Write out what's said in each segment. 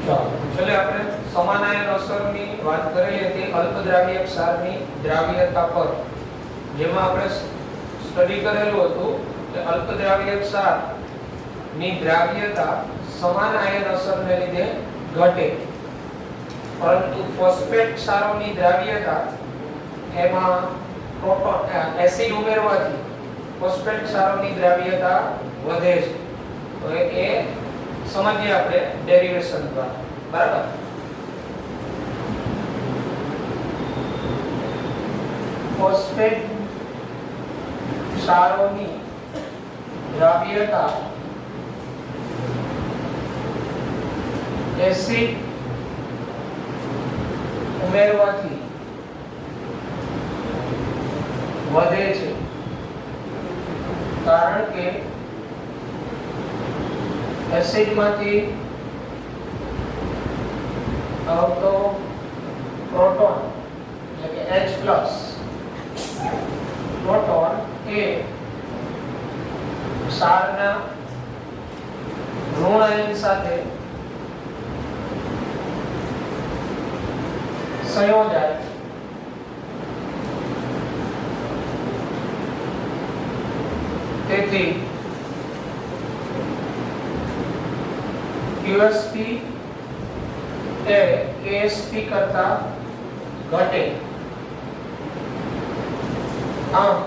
છેલ્લે આપણે સમાન આયન અસરની વાત કરેલી હતી અલ્પદ્રાવ્ય ક્ષારની દ્રાવ્યતા પર, જેમાં આપણે સ્ટડી કરેલું હતું કે અલ્પદ્રાવ્ય ક્ષારની દ્રાવ્યતા સમાન આયન અસરને લીધે ઘટે, પરંતુ ફોસ્ફેટ ક્ષારોની દ્રાવ્યતા એમાં પ્રોટોન એસિડ ઉમેરવાથી ફોસ્ફેટ ક્ષારોની દ્રાવ્યતા વધે છે. તો એ સમજીએ આપણે ડેરિવેશન દ્વારા. બરાબર. ફોસ્ફેટ ક્ષારોની દ્રાવ્યતા એસિડ ઉમેરવાથી વધે છે, કારણ કે એસિડમાંથી આવતો પ્રોટોન એટલે કે H+ પ્રોટોન એ ક્ષારના ઋણ આયન સાથે સંયોજાય તેથી QSP એ KSP કરતા ઘટે. આમ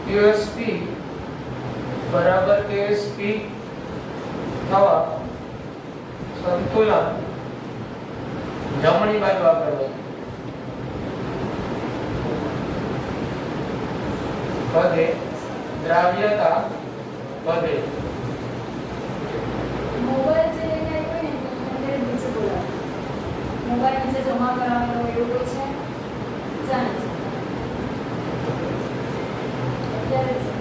QSP બરાબર KSP થવા સંતુલન જમણી બાજુ આગળ વધે, દ્રાવ્યતા વધે. મોબાઈલ જે લઈને આવ્યો ને તો નીચે બોલાવો. મોબાઈલ નીચે જમા કરાવવાનો એવું કોઈ છે? જાણે છે. અત્યારે છે.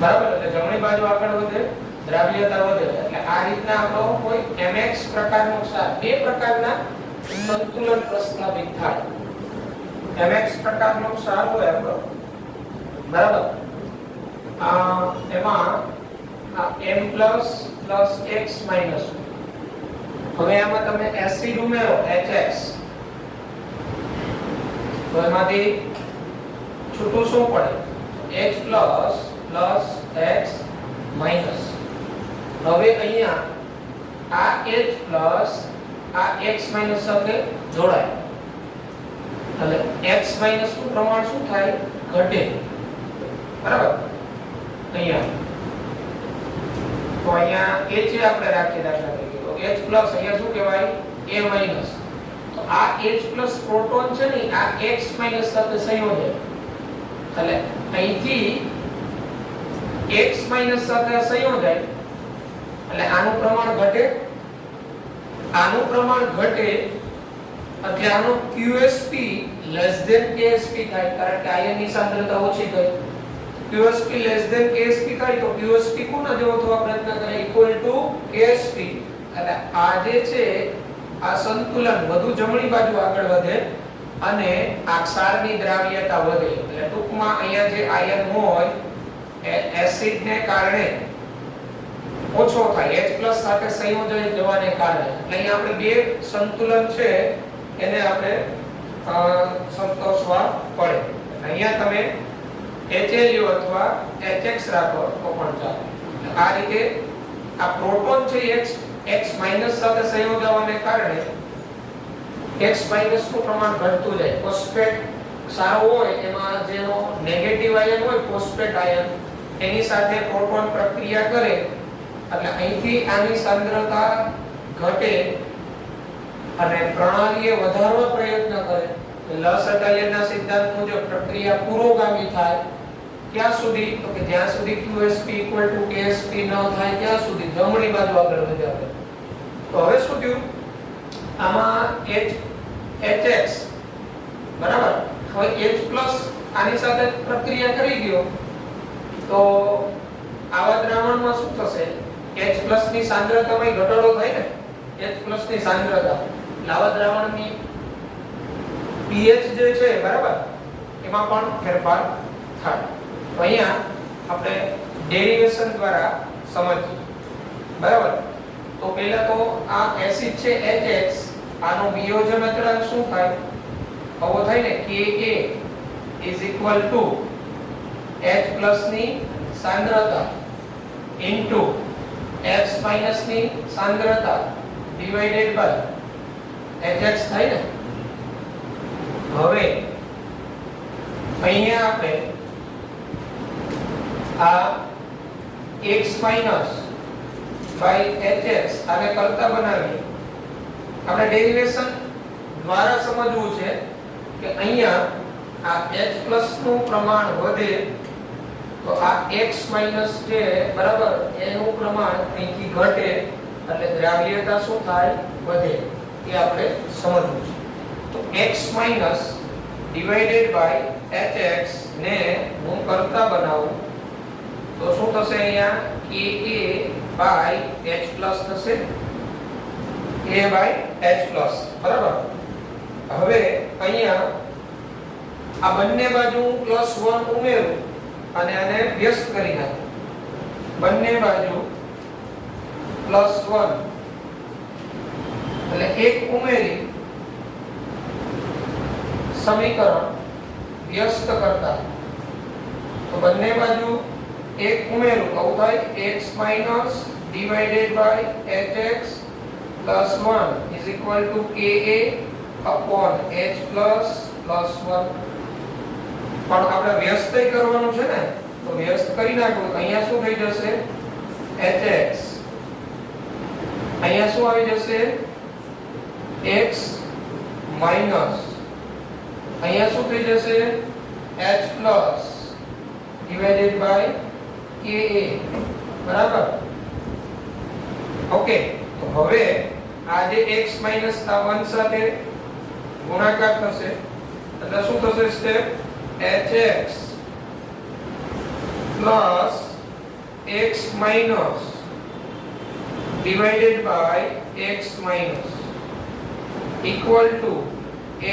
બરાબર. એટલે જમણી બાજુ આગળ વધે, દ્રાવ્યતા વધે. એટલે આ રીતના આપણો કોઈ mx પ્રકારનો ક્ષાર, બે પ્રકારના સંતુલન પ્રસ્થાપિત થાય. mx પ્રકારનો ક્ષાર હોય આપણો, બરાબર, એમાં આ m પ્લસ x માઈનસ. હવે આમાં તમે એસિડ ઉમેરો HX, તો એમાંથી છૂટું શું પડે? H plus x minus. હવે અહીંયા આ H પ્લસ આ x માઈનસ સાથે જોડાય, એટલે x માઈનસ નું પ્રમાણ શું થાય? ઘટે. બરાબર. અહીંયા તો અહીંયા H આપણે રાખીએ દાખલા તરીકે, તો H પ્લસ અહીંયા શું કહેવાય? A minus. તો આ H પ્લસ પ્રોટોન છે ને આ x માઈનસ સાથે સંયોજે, એટલે અહીંથી x માઈનસ સાથે સંયોજાય એટલે આનું પ્રમાણ ઘટે, આનું પ્રમાણ ઘટે એટલે આનો QSP KSP થાય, કારણ કે આયનની સાંદ્રતા ઓછી થઈ. QSP KSP થાય તો QSP કોના જેવો થવા પ્રયત્ન કરે? Equal to KSP. એટલે આ જે છે આ સંતુલન વધુ જમણી બાજુ આગળ વધે અને આ ક્ષારની દ્રાવ્યતા વધે. એટલે ટૂંકમાં અહીંયા જે આયન હોય એ એસિડ ને કારણે ઓછો થાય, H+ સાથે સંયોજન જવાને કારણે. એટલે અહીંયા આપણે બે સંતુલન છે એને આપણે સંતોષવા પડે. અહીંયા તમે HLU અથવા HX રાખો તો પણ ચાલે. આ રીતે આ પ્રોટોન છે X માઈનસ સાથે સંયોજવાને કારણે X માઈનસ નું પ્રમાણ ઘટતું જાય. ફોસ્ફેટ ક્ષારો હોય એમાં જેનો નેગેટિવ આયન હોય ફોસ્ફેટ આયન, એની સાથે પ્રોટોન પ્રક્રિયા કરે એટલે અહીંથી આની સાંદ્રતા ઘટે અને પ્રણાલીએ વધારવા પ્રયત્ન કરે. લસટાલિયનના સિદ્ધાંત મુજબ પ્રક્રિયા પુરોગામી થાય ક્યાં સુધી? તો કે જ્યાં સુધી QSP KSP ન થાય ત્યાં સુધી જમણી બાજુ આગળ વધે. તો હવે શું થયું? આમાં HX બરાબર, હવે H+ આની સાથે પ્રક્રિયા કરી ગયો તો આવા દ્રાવણમાં શું થશે? H+ ની સાંદ્રતામાં ઘટાડો થાય ને, H+ ની સાંદ્રતા, આવા દ્રાવણની pH જે છે બરાબર એમાં પણ ફેરફાર થાય. તો અહીંયા આપણે ડેરિવેશન દ્વારા સમજીએ. બરાબર. તો પહેલા તો આ એસિડ છે HX, આનો વિયોજન અચળાંક શું થાય? આવો થાય ને Ka H+ ની સાંદ્રતા ઇન્ટુ X - ની સાંદ્રતા ડિવાઇડેડ બાય HX થાય ને. હવે અહીંયા આપણે આ X - by HX આને કરતા બનાવીએ. આપણે ડેરિવેશન દ્વારા સમજવું છે કે અહીંયા આ H+ નું પ્રમાણ વધે તો આ X - છે બરાબર એનું પ્રમાણ અહીંથી ઘટે એટલે દ્રાવ્યતા શું થાય? વધે. એ આપણે સમજવું છે. તો X - ડિવાઇડેડ બાય HX ને હું કરતા બનાવું તો શું થશે? અહીંયા Ka by H+ થશે. Ka by H+, બરાબર. હવે અહીંયા આ બંને બાજુ +1 ઉમેરું અને આને વ્યસ્ત કરી નાખું. બંને બાજુ +1 એટલે એક ઉમેરી સમીકરણ વ્યસ્ત કરતા તો બંને બાજુ એક ઉમેરું તો થાય X - divided by HX + 1 is equal to Ka upon H plus +1. પણ આપણે વ્યસ્ત કરવાનું છે ને તો વ્યસ્ત કરી નાખો. અહીંયા શું થઈ જશે? HX. અહીંયા શું આવી જશે? X માઈનસ અહીંયા શું થઈ જશે? H plus divided by Ka. બરાબર. ઓકે. તો હવે આ જે x માઈનસ આ 1 સાથે ગુણાકાર થશે એટલે શું થશે step? Hx plus x minus divided by x minus equal to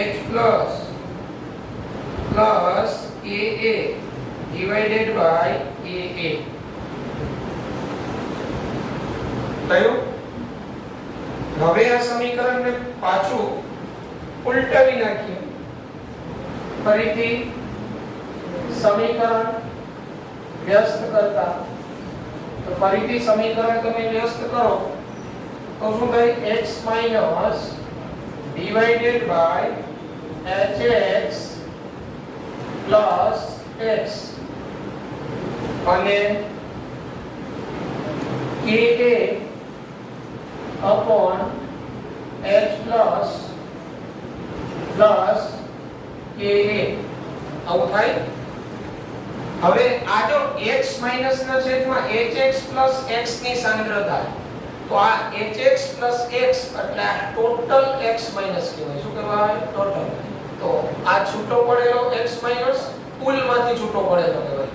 H plus plus Ka divided by Ka. થયું? હવે આ સમીકરણને પાછું ઉલટાવી નાખીએ. ફરીથી સમીકરણ વ્યસ્ત કરતા તો ફરીથી સમીકરણ તમે વ્યસ્ત કરો તો શું થાય? x minus divided by hx plus x અને Ka upon H plus plus Ka આવું થાય. હવે આ જો x માઈનસ ના છેદમાં hx plus x ની સાંદ્રતા તો આ hx plus x એટલે આ ટોટલ x માઈનસ કહેવાય. શું કહેવાય? ટોટલ. તો આ છૂટો પડેલો x માઈનસ કુલમાંથી છૂટો પડેલો કહેવાય.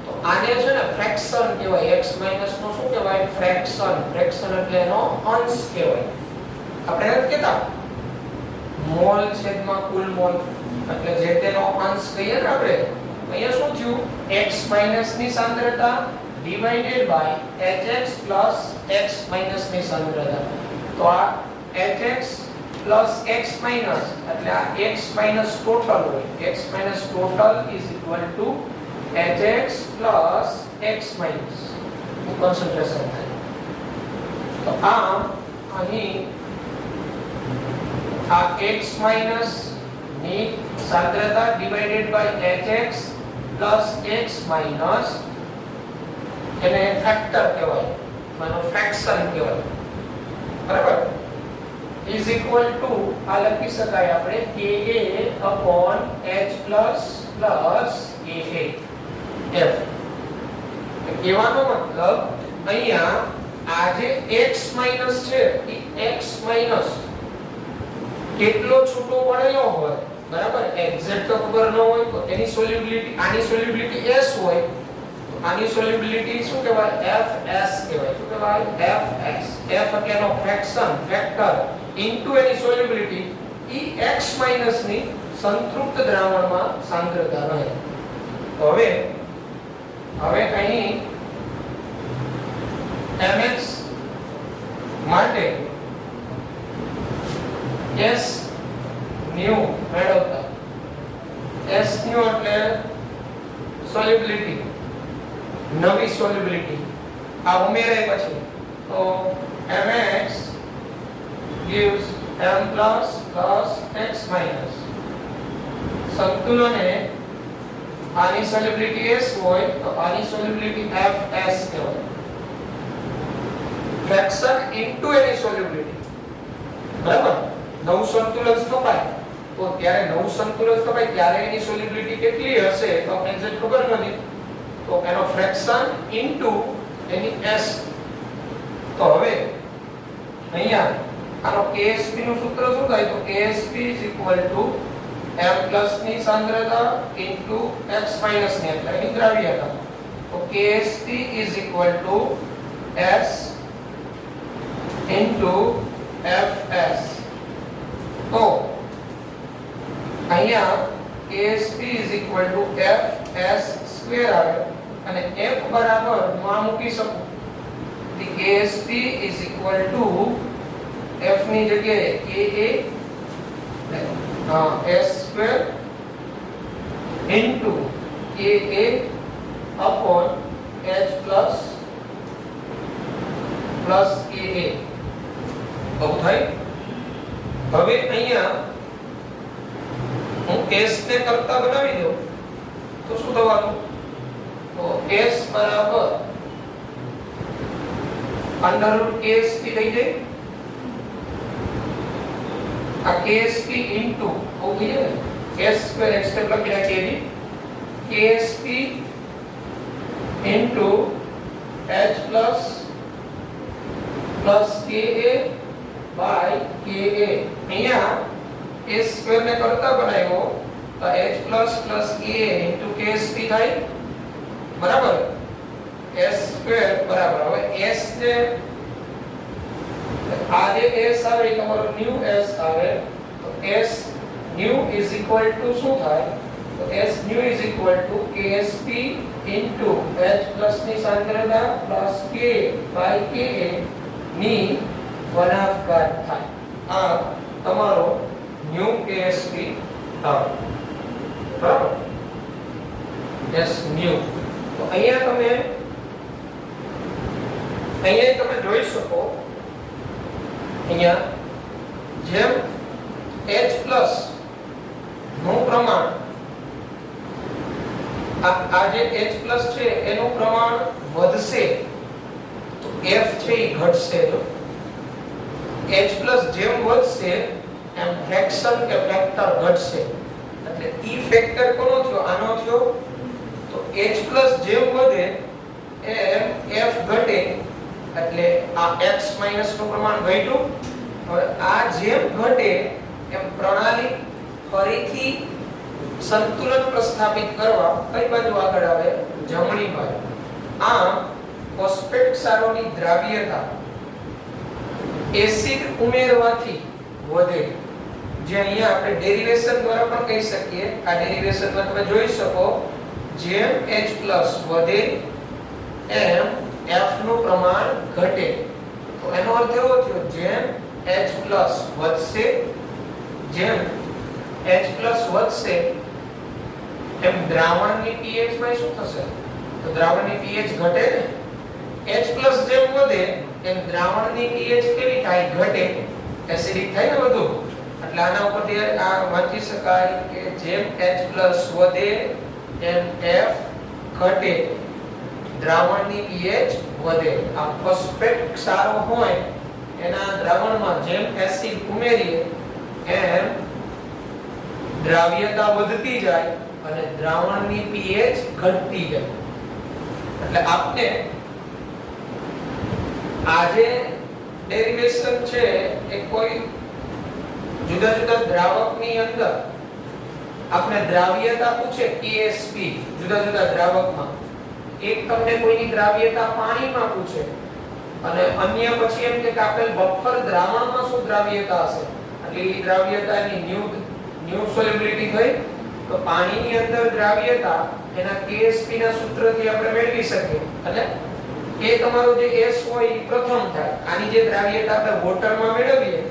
તો આને છે ને ફ્રેક્શન કહેવાય. x માઈનસ નો શું કહેવાય? ફ્રેક્શન. ફ્રેક્શન એટલે એનો અંશ કહેવાય. આપણે એમ કહેતા મોલ છેદમાં કુલ મોલ એટલે જે તેનો અંશ કહીએ ને આપણે. અહીંયા શું થયું? x માઈનસ ની સાંદ્રતા divided by hx plus x minus ની સાંદ્રતા. તો આ hx plus x માઈનસ એટલે આ x માઈનસ ટોટલ હોય. x minus total is equal to hx plus x minus નું કોન્સન્ટ્રેશન થાય. તો આ અહીં આ x માઈનસ ની સાંદ્રતા divided by hx plus x minus એને ફેક્ટર કહેવાય. માનો ફ્રેક્શન કહેવાય. બરાબર. is equal to આ લખી શકાય આપણે Ka upon H plus plus Ka F. કહેવાનો મતલબ અહીંયા આ જે x માઈનસ છે એ x માઈનસ કેટલો છૂટો પડેલો હોય બરાબર એક્ઝેક્ટ તો ખબર ન હોય તો એની સોલ્યુબિલિટી આની સોલ્યુબિલિટી S હોય તો આની સોલ્યુબિલિટી શું કહેવાય? Fs કહેવાય. શું કહેવાય? Fs. F એટલે એનો ફ્રેક્શન ફેક્ટર ઇન્ટુ એની સોલ્યુબિલિટી એ x માઈનસ ની સંતૃપ્ત દ્રાવણમાં સાંદ્રતા રહે. તો હવે અહીં mx માટે s ન્યુ મેળવતા s ન્યુ એટલે સોલ્યુબિલિટી, નવી સોલ્યુબિલિટી આ ઉમેરાય પછી તો mx gives m plus x minus સંતુલને આની સોલ્યુબિલિટી s હોય તો આની સોલ્યુબિલિટી fs કહેવાય. ફ્રેક્શન ઇન્ટુ એની સોલ્યુબિલિટી, બરાબર. નવું સંતુલન સ્થપાય તો ત્યારે નવું સંતુલન સ્થપાય ત્યારે એની સોલ્યુબિલિટી કેટલી હશે તો આપણે એક્ઝેક્ટ ખબર નથી, તો એનો ફ્રેક્શન ઇન્ટુ એની s. તો હવે અહીંયા આનો KSP નું સૂત્ર શું થાય તો KSP m ની સાંદ્રતા ઇન્ટુ x ની એટલે એની દ્રાવ્યતા. તો KSP s ઇન્ટુ fs. તો અહીંયા KSP fs સ્ક્વેર આવે અને f બરાબર હું આ મૂકી શકું કે KSP f ની જગ્યાએ Ka s square into Ka upon h plus Ka. તો થાય હવે અહીંયા હું s ને કરતા બનાવી દઉં તો શું થવાનું તો s બરાબર √KSP થઈ જાય. આ KSP into okay s square x square લખી નાખીએ KSP into h plus Ka by Ka. અહીંયા s સ્ક્વેર ને કરતા બનાવ્યો તો h plus Ka into KSP થાય, બરાબર. s સ્ક્વેર બરાબર હવે s ને આ જે s આવે એ તમારો ન્યુ s આવે તો s new is equal to શું થાય તો s new is equal to KSP into h plus ની સાંદ્રતા પ્લસ K બાય Ka ની 1/2 થાય. આ તમારો ન્યુ KSP આવે, બરાબર. s new. તો અહીંયા તમે જોઈ શકો અહીંયા જેમ H+ નું પ્રમાણ આ જે H+ છે એનું પ્રમાણ વધશે તો F છે એ ઘટશે. તો H+ જેમ વધશે એમ ફ્રેક્શન કે ફેક્ટર ઘટશે. એટલે E ફેક્ટર કોનો થયો આનો થયો. તો H+ જેમ વધે એમ F ઘટે એટલે આ x માઈનસ નું પ્રમાણ ઘટ્યું. હવે આ જેમ ઘટે એમ પ્રણાલી ફરીથી સંતુલન પ્રસ્થાપિત કરવા કઈ બાજુ આગળ આવે જમણી બાજુ. આ ફોસ્ફેટ ક્ષારોની દ્રાવ્યતા એસિડ ઉમેરવાથી વધે, જે અહીંયા આપણે ડેરિવેશન દ્વારા પણ કહી શકીએ. આ ડેરિવેશનમાં તમે જોઈ શકો જેમ H+ વધે એમ F નું પ્રમાણ ઘટે. તો એનો અર્થ એવો થયો જેમ H+ વધશે જેમ H+ વધશે એમ દ્રાવણની pH માં શું થશે તો દ્રાવણની pH ઘટે ને. H+ જેમ વધે એમ દ્રાવણની pH કેવી થાય ઘટે, એસિડિક થાય ને વધુ. એટલે આના ઉપરથી આ વાંચી શકાય કે જેમ H+ વધે એમ F ઘટે, દ્રાવણની pH વધે. આ ફોસ્ફેટ ક્ષારો હોય એના દ્રાવણમાં જેમ એસિડ ઉમેરીએ એમ દ્રાવ્યતા વધતી જાય અને દ્રાવણની pH ઘટતી જાય. એટલે આપણે આ જે ડેરિવેશન છે એ કોઈ જુદા જુદા દ્રાવકની અંદર આપણે દ્રાવ્યતા પૂછે KSP જુદા જુદા દ્રાવકમાં. એક તમને કોઈની દ્રાવ્યતા પાણીમાં પૂછે અને અન્ય પછી એમ કે આપેલ બફર દ્રાવણમાં શું દ્રાવ્યતા હશે એટલે એ દ્રાવ્યતાની ન્યુ સોલ્યુબિલિટી થઈ. તો પાણીની અંદર દ્રાવ્યતા એના KSP ના સૂત્રથી આપણે મેળવી શકીએ. એટલે એ તમારો જે S હોય એ પ્રથમ થાય. આની જે દ્રાવ્યતા આપણે વોટરમાં મેળવીએ,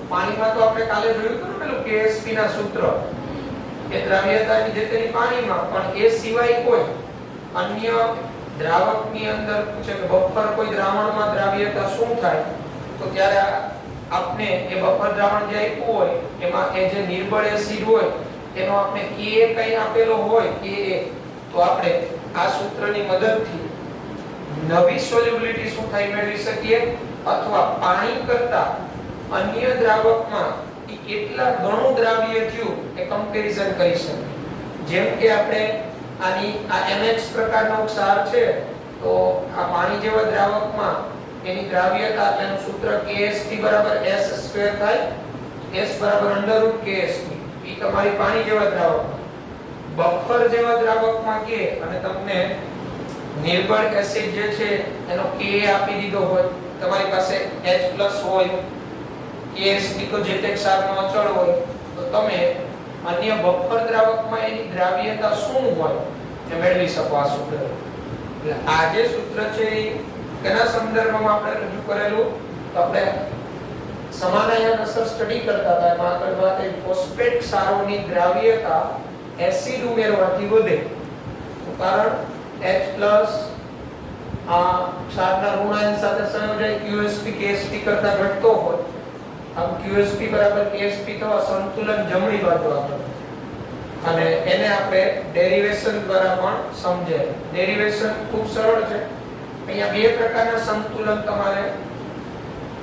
પાણીમાં તો આપણે કાલે જોયું હતું પેલું KSP ના સૂત્ર, કે દ્રાવ્યતાની જે તેની પાણીમાં, પણ એ સિવાય કોઈ અન્ય દ્રાવકની અંદર પૂછે કે બફર કોઈ દ્રાવણમાં દ્રાવ્યતા શું થાય, તો ત્યારે આપણે એ બફર દ્રાવણ જે આપ્યું હોય એમાં એ જે નિર્બળ એસિડ હોય એનો આપણે Ka કઈ આપેલો હોય Ka, તો આપણે આ સૂત્રની મદદથી નવી સોલ્યુબિલિટી શું થાય મેળવી શકીએ, અથવા પાણી કરતા અન્ય દ્રાવકમાં એ કેટલા ગણું દ્રાવ્ય થયું એ કમ્પેરિઝન કરી શકીએ. જેમ કે આપણે આની આ NH પ્રકારનો ક્ષાર છે, તો આ પાણી જેવા દ્રાવકમાં એની દ્રાવ્યતા એનું સૂત્ર KSP = S² થાય. S = √KSP. એ તમારી પાણી જેવા દ્રાવકમાં. બફર જેવા દ્રાવકમાં કે અને તમને નિર્બળ એસિડ જે છે એનો Ka આપી દીધો હોય, તમારી પાસે H+ હોય, KSP તો જે તે ક્ષારનો અચળ હોય, તો તમે અન્ય બફર દ્રાવકમાં એની દ્રાવ્યતા શું હોય એ મેળવી શકો આ સૂત્ર. એટલે આ જે સૂત્ર છે એ કેના સંદર્ભમાં આપણે રજૂ કરેલું, તો આપણે સમાન આયન અસર સ્ટડી કરતા હતા. એમાં આગળ વાત એ ફોસ્ફેટ ક્ષારોની દ્રાવ્યતા એસિડ ઉમેરવાથી વધે. તો કારણ H+ આ ક્ષારના ઋણાયન સાથે સંયોજાય QSP KSP કરતા ઘટતો હોય, આમ QSP = KSP થવા સંતુલન જમણી બાજુ આવે, અને એને આપણે ડેરિવેશન દ્વારા પણ સમજે. ડેરિવેશન ખૂબ સરળ છે. અહીંયા બે પ્રકારના સંતુલન તમારે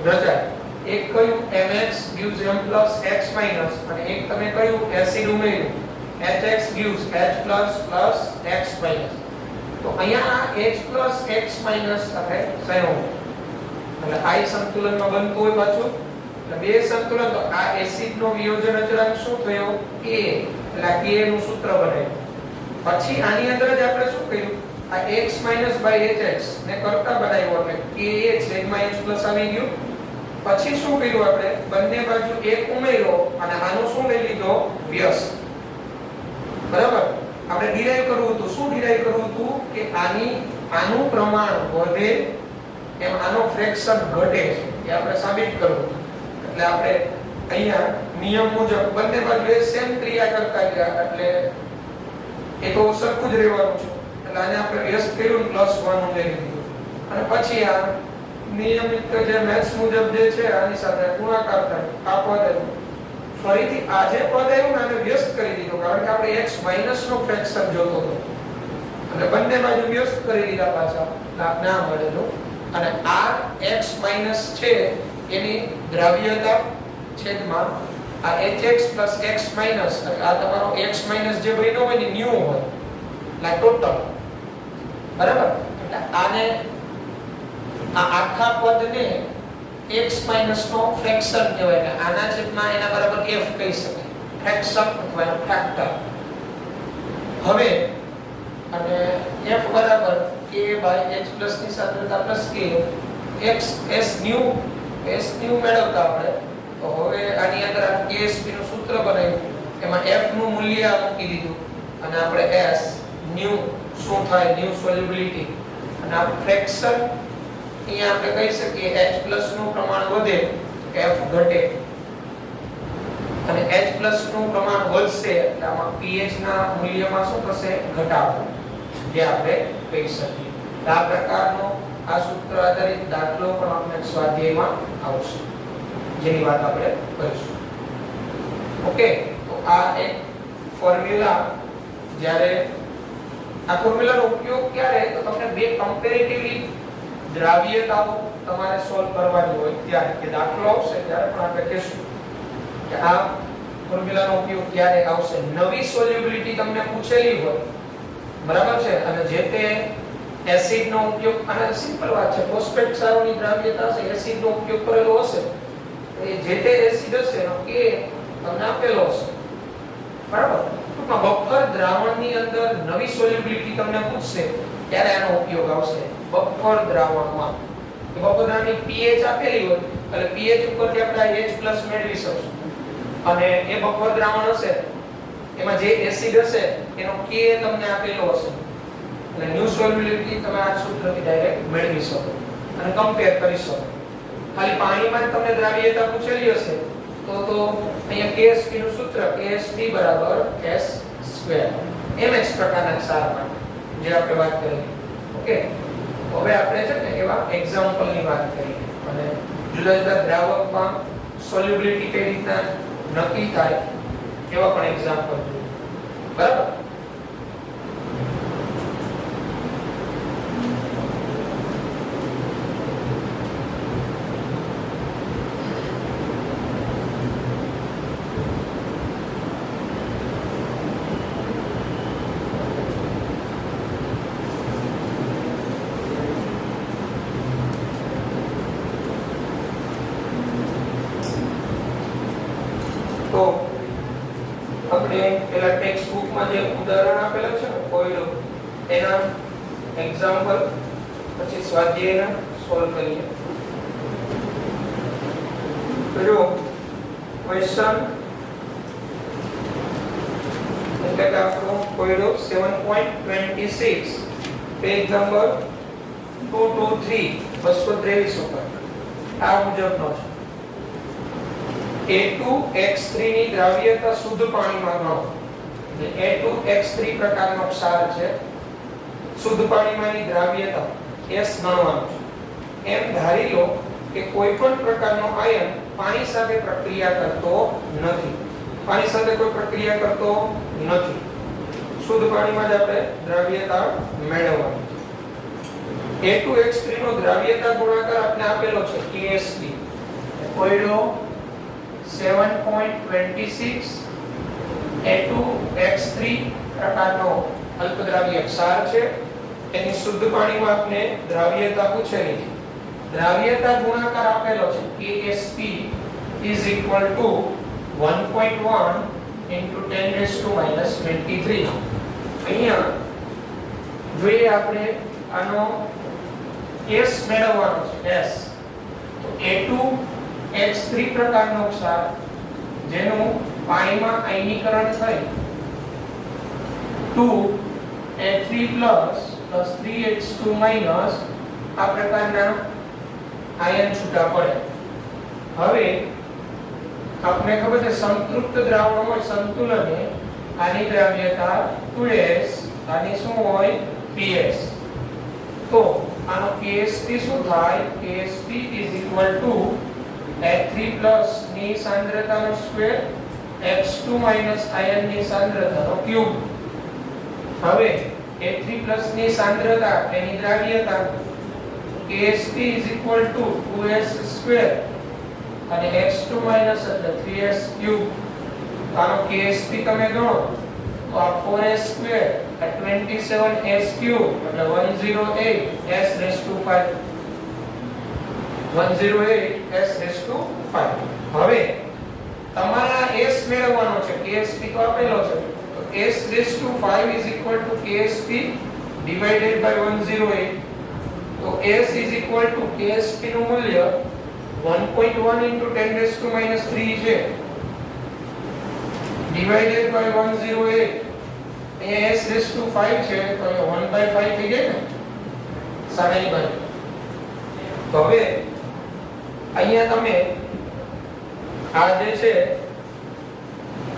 રચાય. એક કયું MX gives M plus X minus, અને એક તમે કયું એસિડ ઉમેર્યું HX gives H plus plus X minus. તો અહીંયા H plus X minus સાથે સંયોગ, એટલે આ સંતુલનમાં બનતું હોય પાછું. એટલે બે સંતુલન, તો આ એસિડનો વિયોજન અચળાંક શું થયો K, એટલે આ K નું સૂત્ર બને. પછી આની અંદર જ આપણે શું કર્યું, આ X minus by HX ને કરતા બનાવ્યો, એટલે Ka / H plus આવી ગયું. પછી શું કર્યું આપણે, બંને બાજુ એક ઉમેર્યો અને આનું શું લઈ લીધો વ્યસ્ત. બરાબર, આપણે ડિરાઈવ કરવું હતું. શું ડિરાઈવ કરવું હતું કે આનું પ્રમાણ વધે એમ આનો ફ્રેક્શન ઘટે છે, એ આપણે સાબિત કરવું. એટલે આપણે અહીંયા નિયમ મુજબ બંને બાજુ એ સેમ ક્રિયા કરતા ગયા, એટલે એ તો સરખું જ રહેવાનું છે. એટલે આને આપણે વ્યસ્ત કર્યું +1 ઉમેરી દીધું, અને પછી આ નિયમિત જે મેથ્સ મુજબ જે છે આની સાથે ગુણાકાર થાય, આ પદ આવ્યું. ફરીથી આ જે પદ આવ્યું ને આને વ્યસ્ત કરી દીધું, કારણ કે આપણે x - નો ફ્રેક્શન જોતો હતો, અને બંને બાજુ વ્યસ્ત કરી દીધા પાછા, આપણે આ મળેલું. અને આ x - છે એની દ્રાવ્યતા છેદમાં આ HX plus X minus, આ તમારો X minus જે બન્યો હોય ને ન્યુ હોય, એટલે ટોટલ. બરાબર, એટલે આને આ આખા પદને x minus નો ફ્રેક્શન કહેવાય. એટલે આના છેદમાં એના બરાબર f કહી શકાય, ફ્રેક્શન અથવા એનો ફેક્ટર. હવે અને f બરાબર k by h plus ની સાંદ્રતા plus k x s new મેળવતા આપણે. તો હવે આની અંદર આ KSP નું સૂત્ર બનાવ્યું, એમાં f નું મૂલ્ય મૂકી દીધું, અને આપણે s new શું થાય, ન્યુ સોલ્યુબિલિટી, અને આ ફ્રેક્શન અહીંયા આપણે કહી શકીએ H+ નું પ્રમાણ વધે કે f ઘટે, અને H+ નું પ્રમાણ વધશે એટલે આમાં pH ના મૂલ્યમાં શું થશે, ઘટાડો, જે આપણે કહી શકીએ. આ પ્રકારનો આ સૂત્ર આધારિત દાખલો પણ આપણે સ્વાધ્યાયમાં આવશે, જેની વાત આપણે કરીશું. ઓકે, તો આ એક ફોર્મ્યુલા, જ્યારે આ ફોર્મ્યુલાનો ઉપયોગ ક્યારે, તો તમને બે કમ્પેરેટિવલી દ્રાવ્યતાઓ તમારે સોલ્વ કરવાની હોય ત્યારે, કે દાખલો આવશે ત્યારે પણ આપણે કહીશું કે આ ફોર્મ્યુલાનો ઉપયોગ ક્યારે આવશે. નવી સોલ્યુબિલિટી તમને પૂછેલી હોય, બરાબર છે, અને જે તે એસિડનો ઉપયોગ, અને સિમ્પલ વાત છે, ફોસ્ફેટ ક્ષારોની દ્રાવ્યતા છે, એસિડનો ઉપયોગ કરેલો હશે, એ જે તે એસિડ હશે એનો K તમને આપેલો હશે. બરાબર, ટૂંકમાં બફર દ્રાવણની અંદર નવી સોલ્યુબિલિટી તમને પૂછશે ત્યારે આનો ઉપયોગ આવશે. બફર દ્રાવણમાં કે બફર દ્રાવણની pH આપેલી હોય, એટલે pH ઉપરથી આપણે H+ મેળવી શકશું, અને એ બફર દ્રાવણ હશે એમાં જે એસિડ હશે એનો K તમને આપેલો હશે, એટલે ન્યુ સોલ્યુબિલિટી તમે આ સૂત્રથી ડાયરેક્ટ મેળવી શકો અને કમ્પેર કરી શકો. ખાલી પાણીમાં જ તમને દ્રાવ્યતા પૂછેલી હશે તો અહીંયા KSP નું સૂત્ર KSP = S². mx પ્રકારના ક્ષાર માટે જે આપણે વાત કરી. ઓકે, હવે આપણે છે ને એવા એક્ઝામ્પલ ની વાત કરીએ અને જુદા જુદા દ્રાવકમાં સોલ્યુબિલિટી કઈ રીતના નક્કી થાય એવા પણ એક્ઝામ્પલ જોઈએ. બરાબર? તો આપણે પેલા ટેક્સ્ટ બુકમાં જે ઉદાહરણ આપેલા છે ને કોયડો એના એક્ઝામ્પલ પછી સ્વાધ્યાયના સોલ્વ કરીએ. તો જો ક્વેશ્ચન એટલે કે આપણો કોયડો 7.26 પેજ નંબર 223 223 ઉપર આ મુજબનો છે. A2X3 ની દ્રાવ્યતા શુદ્ધ પાણીમાં ગણો. A2X3 પ્રકારનો ક્ષાર છે. શુદ્ધ પાણીમાંની દ્રાવ્યતા S ગણવાનું છે. એમ ધારી લો કે કોઈ પણ પ્રકારનો આયન પાણી સાથે પ્રક્રિયા કરતો નથી. પાણી સાથે કોઈ પ્રક્રિયા કરતો નથી. શુદ્ધ પાણીમાં જ આપણે દ્રાવ્યતા મેળવવાની છે. A2X3 નો દ્રાવ્યતા ગુણાકાર આપણે આપેલો છે KSP. કોયડો 7.26 A2X3 પ્રકારનો અલ્પદ્રાવ્ય ક્ષાર છે. એની શુદ્ધ પાણીમાં આપણે દ્રાવ્યતા પૂછેલી છે. દ્રાવ્યતા ગુણાકાર આપેલો છે KSP = 1.1 × 10⁻⁻23. અહીંયા જોઈએ આપણે આનો S મેળવવાનો છે. S તો A2X3 પ્રકારનો ક્ષાર જેનું પાણીમાં આયનીકરણ થઈ 2A3+ 3H2- આ પ્રકારના આયન છૂટા પડે. હવે આપણે ખબર છે સંતૃપ્ત દ્રાવણ હોય સંતુલને આની દ્રાવ્યતા 2S આની શું હોય PS. તો આનો KSP શું થાય? KSP = H3+ ની સાંદ્રતાનો સ્ક્વેર H2- આયનની સાંદ્રતાનો ક્યુબ. હવે H3+ ની સાંદ્રતા એની દ્રાવ્યતા KSP = 2S² અને H2- એટલે 3S³ આનો KSP તમે ગણો તો આ 4S² આ 27S³ એટલે 108S⁵ 108S⁵. હવે તમારા S મેળવવાનો છે. KSP તો આપેલો છે તો S⁵ = KSP / 108. તો S = KSP નું મૂલ્ય 1.1 × 10⁻³ છે ડિવાઇડેડ બાય 108. અહીંયા S⁵ છે તો 1/5 થઈ જાય ને સામેની બાજુ. તો હવે અહીંયા તમે આ જે છે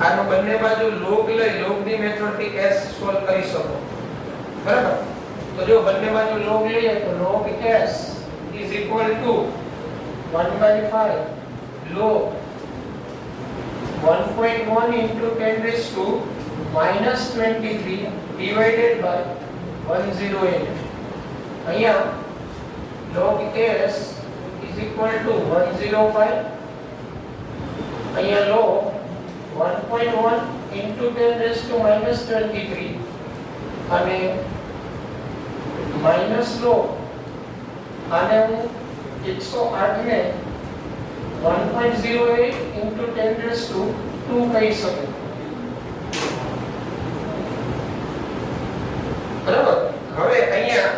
આનો બંને બાજુ લોગ લઈ લોગની મેથડથી S સોલ્વ કરી શકો. બરાબર? તો જો બંને બાજુ લોગ લઈએ તો log S = 1/5 log 1.1 × 10⁻⁻23 divided by 108. અહીંયા log S = 105. અહીંયા log 1.1 × 10⁻⁻23 અને માઈનસ log આને હું 108 ને 1.08 × 10⁻² કહી શકું. બરાબર? હવે અહીંયા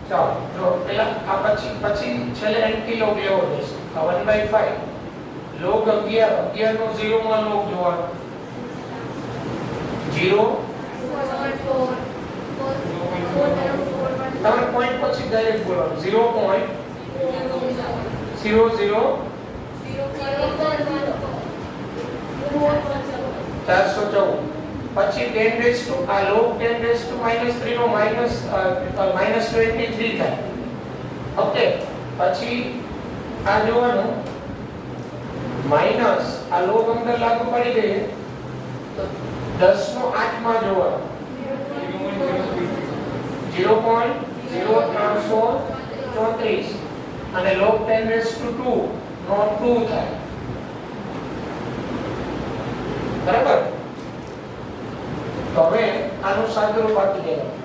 ચાલો જો પેલા આ પછી છેલ્લે એન્ટી log લેવો રહેશે. આ 1/5 log 11 નો 0 માં log જોવાનો 0 4.4 તમે પોઈન્ટ પછી ડાયરેક્ટ બોલવાનું 0.00 પછી 10 રેઝ ટુ આ log 10 રેઝ ટુ -3 નો -23 થાય. ઓકે, પછી આ જોવાનું માઈનસ આ log અંદર લાગુ પડી ગઈ તો 10 નો 8 માં જોવાનું 0.0334 અને log 10 રેઝ ટુ 2 નો 2 થાય. બરાબર? તો હવે આનું સાદુરૂપ આપી દેવાનું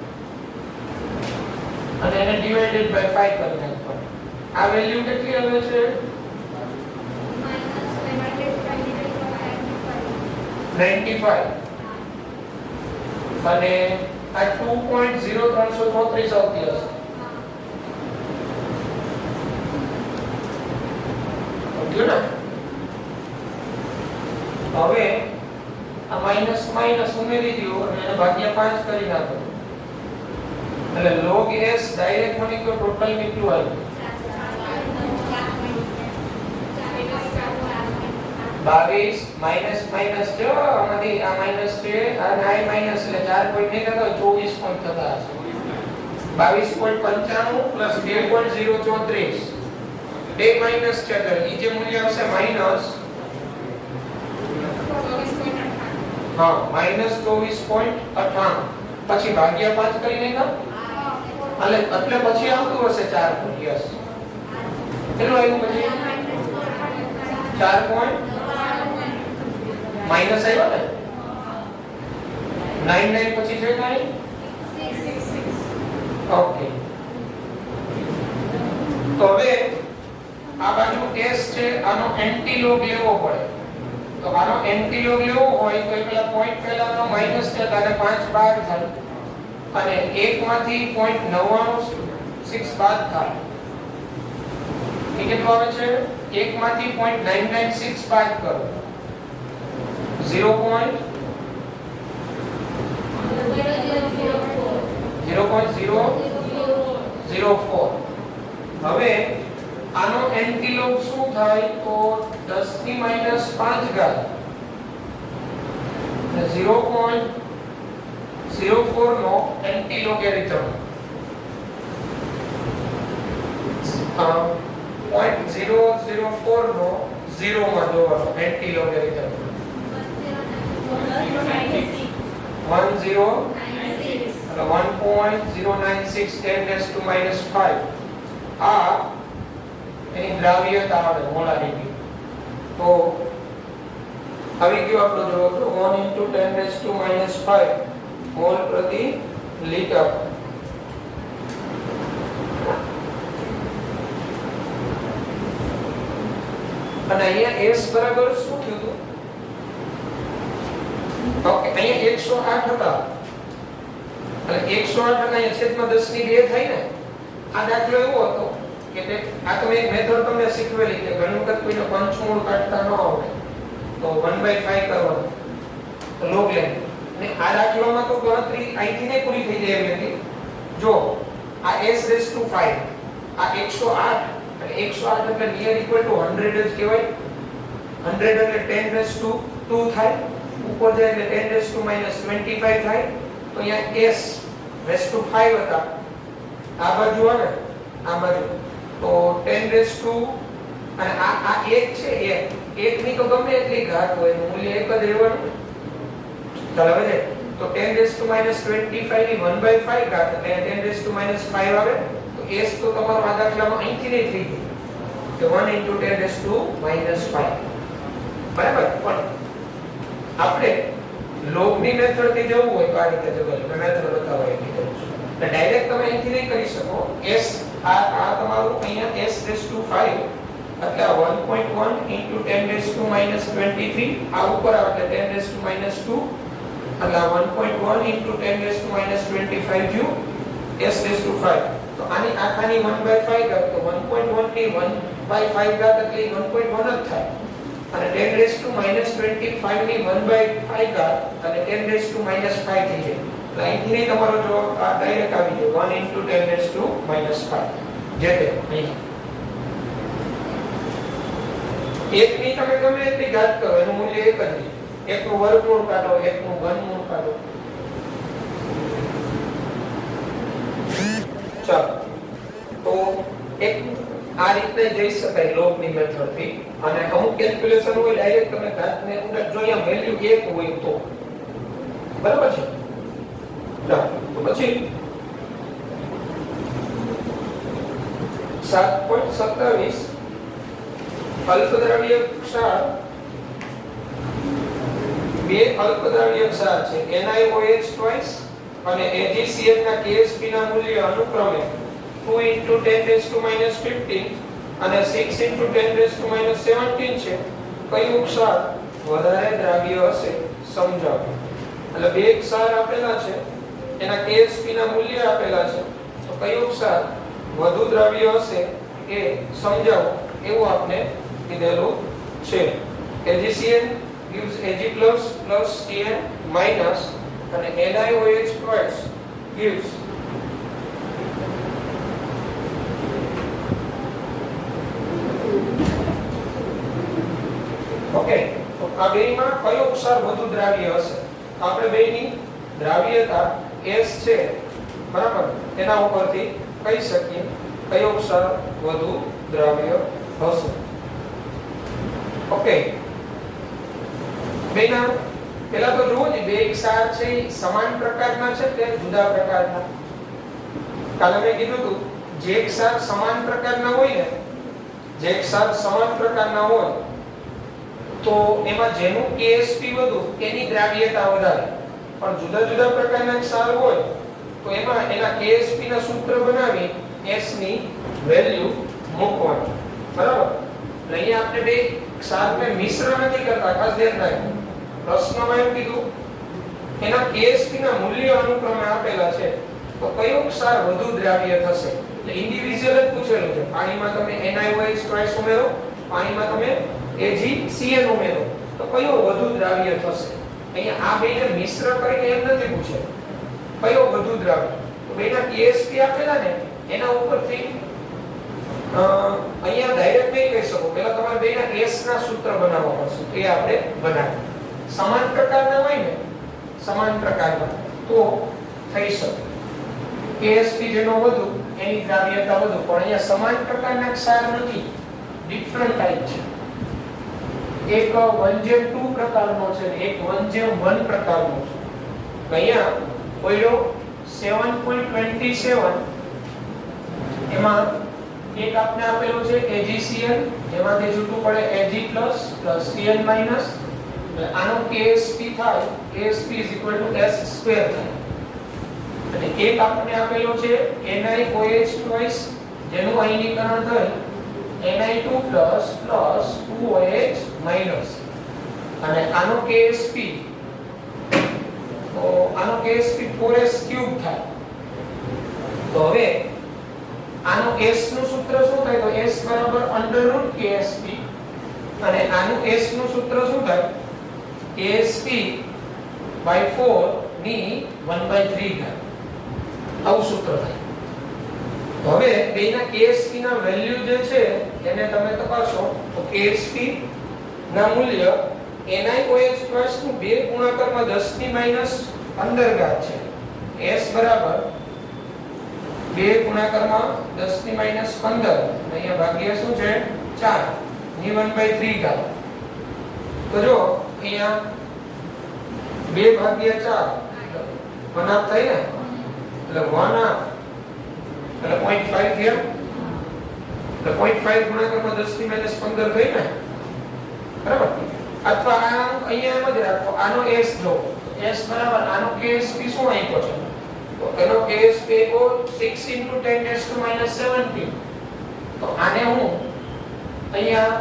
અને એને ડિવાઇડેડ બાય 5 કરી નાખવાનું. આ વેલ્યુ કેટલી આવે છે? 95 અને આ 2.0334 આવતી હશે. સમજ્યો ને? હવે આ માઈનસ માઈનસ ઉમેરી દો અને એને ભાગ્યા 5 કરી નાખો એટલે log s ડાયરેક્ટ મને કયો ટોટલ કેટલું આવ્યું? 22 માઈનસ માઈનસ જો આમાંથી આ માઈનસ છે અને આ માઈનસ એટલે 4 પોઈન્ટ નહીં થતા 24 પોઈન્ટ થતા હશે. 22.95 પ્લસ 2.034 બે માઈનસ છે એટલે ઈ જે મૂલ્ય આવશે માઈનસ હા -24.98 પછી ભાગ્યા 5 કરી નાખો એટલે પછી આવતું હશે 4 પોઈન્ટ. યસ, કેટલું આવ્યું પછી? 4 પોઈન્ટ માઈનસ આવ્યો ને 99 પછી છે કાઈ? ઓકે, તો હવે આ બાજુ s છે આનો એન્ટીલોગ લેવો પડે. તો આનો એન્ટીલોગ લેવો હોય તો પેલા પોઈન્ટ પહેલાનો માઈનસ છે એટલે 5 બાદ થાય અને 1 માંથી 0.996 બાદ થાય. એ કેટલું આવે છે? 1 માંથી 0.996 બાદ કરો 0.004. હવે આનો એન્ટીલોગ શું થાય તો 10 ની -5 ઘાત 0.04 નો એન્ટીલોગેરિથમ 0.004 નો 0 માં જોવાનો એન્ટીલોગેરિથમ 1.096 10⁻⁵ આ એની દ્રાવ્યતા આવે મોલારિટી. તો આવી ગયો આપણો જવાબ 1 × 10⁻⁵ મોલ પ્રતિ લિટર. અને અહીંયા s બરાબર શું થયું હતું? ઓકે, અહીંયા 108 હતા અને 108 અને છેદમાં 10 ની 2 થઈ ને. આ દાખલો એવો હતો કે આ તો એક મેથડ તમને શીખવેલી કે ઘણી વખત કોઈને પંચમૂળ કાઢતા ન આવડે તો 1/5 કરવાનું તો log લે. અને આ દાખલામાં તો ગણતરી અહીંથી ને પૂરી થઈ જાય એવી હતી. જો આ s⁵ આ 108 એટલે 108 એટલે નિયર ઇક્વલ ટુ 100 જ કહેવાય. 100 એટલે 10⁻²2 થાય. ઉપર જાય એટલે 10⁻⁻25 થાય. તો અહીંયા s⁵ હતા આ બાજુ આવે આ બાજુ તો 10⁻² અને આ 1 છે 1 ની તો ગમે એટલી ઘાત હોય એનું મૂલ્ય એક જ રહેવાનું. ચાલો હવે તો 10⁻⁻25 ની 1/5 ઘાત એટલે 10⁻⁵ આવે તો s તો તમારો આ દાખલામાં અહીંથી નહીં થઈ ગયું કે 1 × 10⁻⁵. બરાબર? પણ આપણે log ની મેથડ થી જવું હોય તો આ રીતે જવાનું મેં મેથડ બતાવવા એટલી કરું છું. એટલે ડાયરેક્ટ તમે અહીંથી નહીં કરી શકો. s આ તમારું અહીંયા s⁵ એટલે 1.1 × 10⁻⁻23 આ ઉપર આવે એટલે 10⁻². એટલે 1.1 × 10⁻⁻25 થયું s⁵. તો આની આખાની 1/5 ઘાત તો 1.1 ની 1/5 ઘાત એટલે 1.1 જ થાય. અને 10⁻⁻25 ની 1/5 ઘાત અને 10⁻⁻5 થઈ જાય. એટલે અહીંથી તમારો જવાબ આ ડાયરેક્ટ આવી ગયો 1 * 10 to -5 જે તે અહીં એક ની તમે ગમે એટલી ઘાત કરો એનું મૂલ્ય એક જ રહે. એક નું વર્ગમૂળ કાઢો, એક નું ઘનમૂળ કાઢો. ચાલો તો એક આ રીતે જઈ શકાય લોગની મેથડ થી. અને અમુક કેલ્ક્યુલેશન હોય ડાયરેક્ટ તમે ઘાતને અંદર જોઈએ વેલ્યુ 1 હોય તો બરાબર છે. ચાલો તો પછી 7.27 અલ્પદ્રવ્ય ક્ષાર બે અલ્પદ્રવ્ય ક્ષાર છે NiOH ટ્વાઇસ અને AgCl ના KSP ના મૂલ્ય અનુક્રમે 2 * 10 to -15 અને 6 * 10 to -17 છે. કયું ક્ષાર વધારે દ્રાવ્ય હશે સમજાવો. એટલે બે ક્ષાર આપેલા છે, એના KSP ના મૂલ્ય આપેલા છે, તો કયું ક્ષાર વધુ દ્રાવ્ય હશે એ સમજાવો એવું આપણે કીધેલું છે. AgCl gives Ag plus Cl minus અને NiOH twice gives ઓકે. તો આ બેયમાં કયો ક્ષાર વધુ દ્રાવ્ય હશે? આપણે બેયની દ્રાવ્યતા S છે બરાબર, એના ઉપરથી કહી શકીએ કયો ક્ષાર વધુ દ્રાવ્ય હશે. ઓકે, બેના પહેલા તો જુઓ ને બે ક્ષાર છે એ સમાન પ્રકારના છે કે જુદા પ્રકારના. કાલે મેં કીધું હતું જે ક્ષાર સમાન પ્રકારના હોય ને, જે ક્ષાર સમાન પ્રકારના હોય તો એમાં જેનું KSP વધુ એની દ્રાવ્યતા વધારે. પણ જુદા જુદા પ્રકારના ક્ષાર હોય તો એમાં એના KSP ના સૂત્ર બનાવી S ની વેલ્યુ મૂકવાની બરાબર. અહીંયા આપણે બે ક્ષારને મિશ્ર નથી કરતા, ખાસ ધ્યાન રાખજો. પ્રશ્નમાં એમ કીધું એના KSP ના મૂલ્ય અનુક્રમે આપેલા છે તો કયો ક્ષાર વધુ દ્રાવ્ય થશે. એટલે ઇન્ડિવિડ્યુઅલ જ પૂછેલું છે. પાણીમાં તમે NiOH ટ્વાઇસ ઉમેરો, પાણીમાં તમે AgCl ઉમેરો તો કયો વધુ દ્રાવ્ય થશે. અહીંયા આ બેને મિશ્ર કરીને એમ નથી પૂછેલું કયો વધુ દ્રાવ્ય. તો બેના KSP આપેલા ને એના ઉપરથી અહીંયા ડાયરેક્ટ નહીં કહી શકો. પહેલા તમારે બેના S ના સૂત્ર બનાવવા પડશે. એ આપણે બનાવીએ. સમાન પ્રકારના હોય ને, સમાન પ્રકારના તો થઈ શકે. KSP જેનો વધુ એની દ્રાવ્યતા વધુ. પણ અહીંયા સમાન પ્રકારના ક્ષાર નથી, ડિફરન્ટ ટાઈપ છે. એક 1:2 પ્રકારનો છે ને એક 1:1 પ્રકારનો છે. અહીંયા કોઈનો 7.27 એમાં એક આપને આપેલો છે AgCl, જેમાંથી છૂટું પડે Ag plus Cl minus. આનો KSP થાય KSP = S² થાય. અને એક આપને આપેલો છે NiOH twice, જેનું આયનીકરણ થાય Ni2 plus 2OH minus. અને આનો KSP તો આનો KSP 4S³ થાય. તો હવે આનો S નું સૂત્ર શું થાય? તો S √ KSP. અને આનું S નું સૂત્ર શું થાય? KSP/4 ની 1/3 થાય. આવું સૂત્ર થાય. તો હવે બેના KSP ના વેલ્યુ જે છે એને તમે તપાસો તો KSP ના મૂલ્ય NiOH ટ્વાઇસ નું 2 ગુણાકારમાં 10⁻15 છે. S બરાબર 2 ગુણાકારમાં 10⁻15 અહીંયા ભાગ્યા શું છે 4 ની 1/3 ઘાત. તો જો અહીંયા 2 ભાગ્યા 4 1 હાફ થાય ને, એટલે 1 હાફ એટલે 0.5 થયા. એટલે 0.5 ગુણાકારમાં 10⁻15 થઈ ને બરાબર. અથવા આ અહીંયા એમ જ રાખો, આનો S જો S બરાબર આનો KSP શું આપ્યો છે? તો એનો KSP કો 6 * 10⁻17. તો આને હું અહીંયા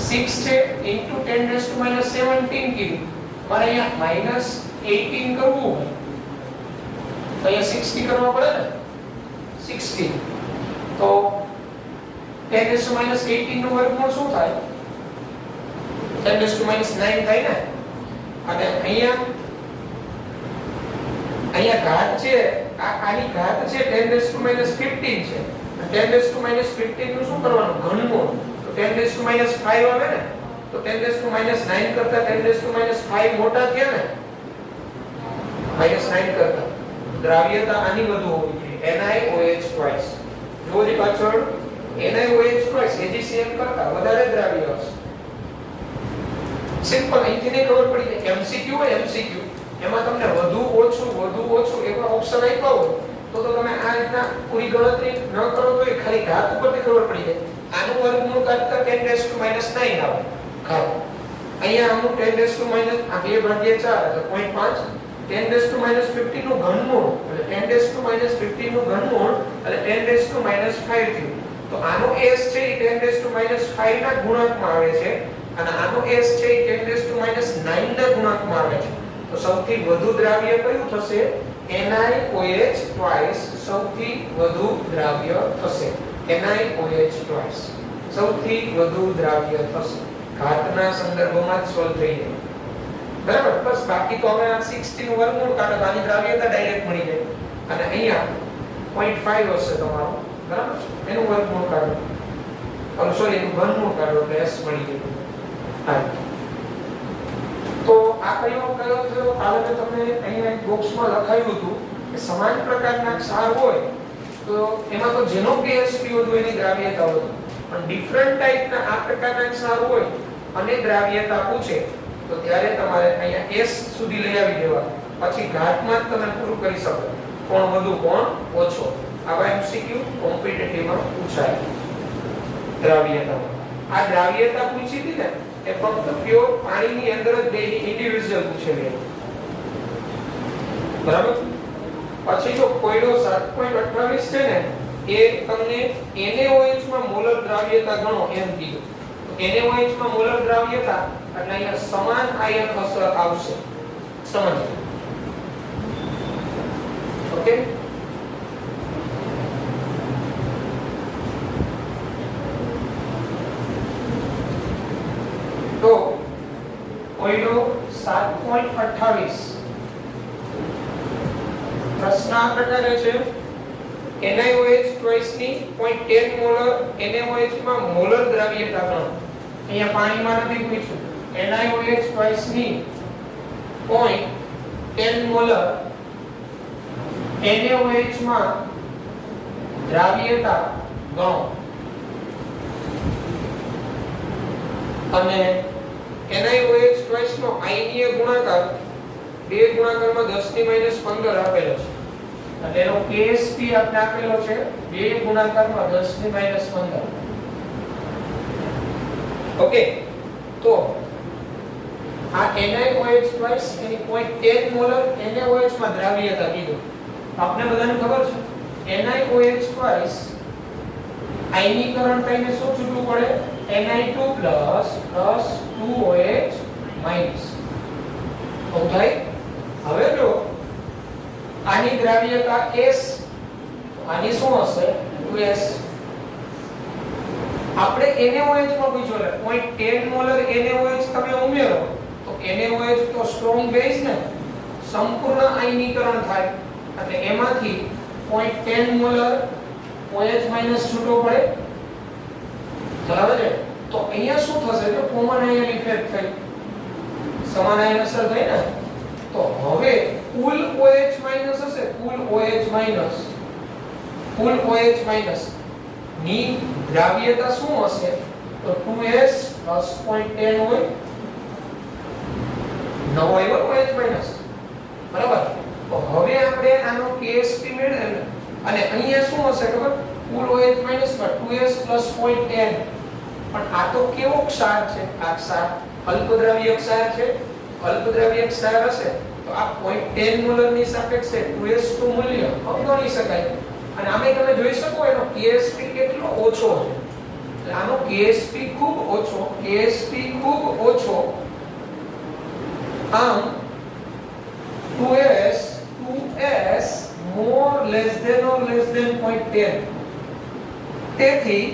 6 છે * 10⁻17 કીધું. મારે અહીંયા -18 કરવું હોય તો અહીંયા 60 કરવા પડે ને, 60. તો 10⁻18 નું વર્ગમૂળ શું થાય? 10⁻9 થાય ને. અને અહીંયા અહીંયા ઘાત છે, આની ઘાત છે 10⁻15 છે. 10⁻15 નું શું કરવાનું? ઘનમૂળ. તો 10⁻5 આવે ને, તો 10⁻9 કરતા 10⁻5 મોટા થયા ને, -9 કરતા. દ્રાવ્યતા આની વધુ હોવી જોઈએ, NiOH twice. જો જે પાછળ NiOH twice AgCl કરતા વધારે દ્રાવ્ય હશે. સિમ્પલ. અહીંથી ને ખબર પડી જાય. MCQ હોય, MCQ એમાં તમને વધુ ઓછું એવા ઓપ્શન આપ્યા હોય તો તમે આ રીતના પૂરી ગણતરી ન કરો તો એ ખાલી ઘાત ઉપરથી ખબર પડી જાય. આનું વર્ગમૂળ કાઢતા 10⁻9 આવે ઘાત. અહીંયા આનું 10⁻- આ 2/4 એટલે 0.5. 10⁻15 નું ઘનમૂળ એટલે 10⁻15 નું ઘનમૂળ એટલે 10⁻5 થયું. તો આનો s છે એ 10⁻5 ના ગુણાંકમાં આવે છે અને આનો s છે એ 10⁻9 ના ગુણાંકમાં આવે છે. તો સૌથી વધુ દ્રાવ્ય કયું થશે? NiOH twice સૌથી વધુ દ્રાવ્ય થશે. NiOH twice સૌથી વધુ દ્રાવ્ય થશે. ઘાતના સંદર્ભમાં જ સોલ્વ થઈ જાય. બરાબર. બસ બાકી તો હવે આ 16 નું વર્ગમૂળ કાઢો તો આની દ્રાવ્યતા ડાયરેક્ટ મળી જાય. અને અહીંયા 0.5 હશે તમારો. બરાબર છે? એનું વર્ગમૂળ કાઢો. સોરી એનું ઘનમૂળ કાઢો એટલે s મળી જાય. હા. તો આ કયો થયો? કાલે મેં તમને અહીંયા એક બોક્સમાં લખાયું હતું કે સમાન પ્રકારના ક્ષાર હોય તો એમાં તો જેનો pH વધુ એની દ્રાવ્યતા વધુ. પણ ડિફરન્ટ ટાઈપના આ પ્રકારના ક્ષાર હોય અને દ્રાવ્યતા પૂછે તો ત્યારે તમારે અહીંયા s સુધી લઈ આવી દેવા. પછી ઘાતમાં જ તમે પૂરું કરી શકો. કોણ વધુ કોણ ઓછો. આવા MCQ કોમ્પિટિટિવમાં પૂછાય. દ્રાવ્યતા. આ દ્રાવ્યતા પૂછી હતી ને એ ફક્ત પ્યોર પાણીની અંદર જ બેની ઇન્ડિવિડ્યુઅલ પૂછેલી. બરાબર. પછી જો કોયડો 7.28 છે ને એ તમને NaOH માં મોલર દ્રાવ્યતા ગણો એમ કીધું. તો NaOH માં મોલર દ્રાવ્યતા એટલે અહીંયા સમાન આયન અસર આવશે. સમજો. ઓકે. તો કોયડો 7.28 પ્રશ્ન આ પ્રકારે છે NiOH twice ની 0.10 મોલર NaOH માં મોલર દ્રાવ્યતા ગણો. અહીંયા પાણીમાં નથી પૂછ્યું. NiOH twice ની 0.10 મોલર NaOH માં દ્રાવ્યતા ગણો. અને NiOH twice નો આયનીય ગુણાકાર બે ગુણાકારમાં 10⁻15 આપેલો છે. અને એનો KSP આપણે આપેલો છે બે ગુણાકારમાં 10⁻15. ઓકે. તો આ NiOH twice એની 0.10 મોલર NaOH માં દ્રાવ્યતા કીધું. આપણે બધાને ખબર છે NiOH twice આયનીકરણ થઈને શું છૂટું પડે? Ni2 plus 2OH minus. Okay. હવે જો આની દ્રાવ્યતા S આની શું હશે? 2S. આપણે NaOH માં પૂછ્યો એટલે 0.10 મોલર NaOH તમે ઉમેરો તો NaOH તો સ્ટ્રોંગ બેઝ ને સંપૂર્ણ આયનીકરણ થાય એટલે એમાંથી 0.10 મોલર OH માઈનસ છૂટો પડે. બરાબર છે? તો અહીંયા શું થશે? જો કોમન આયન ઇફેક્ટ થઈ, સમાન આયન અસર થઈ ને, તો હવે કુલ OH માઈનસ હશે. કુલ OH માઈનસ ની દ્રાવ્યતા શું હશે? તો 2S 0.10 હોય. નવો આવ્યો OH માઈનસ. બરાબર. તો હવે આપણે આનો KSP મેળવીએ અને અહીંયા શું હશે ખબર? કુલ OH માઈનસ માં 2S 0.10. પણ આ તો કેવો ક્ષાર છે? આ ક્ષાર અલ્પદ્રાવ્ય ક્ષાર છે. અલ્પદ્રાવ્ય ક્ષાર હશે તો આ 0.10 મોલર ની સાપેક્ષે 2S નું મૂલ્ય અવગણી શકાય. અને આમે તમે જોઈ શકો એનો KSP કેટલો ઓછો છે. એટલે આનો KSP ખૂબ ઓછો. આમ 2S more less than or less than 0.10. તેથી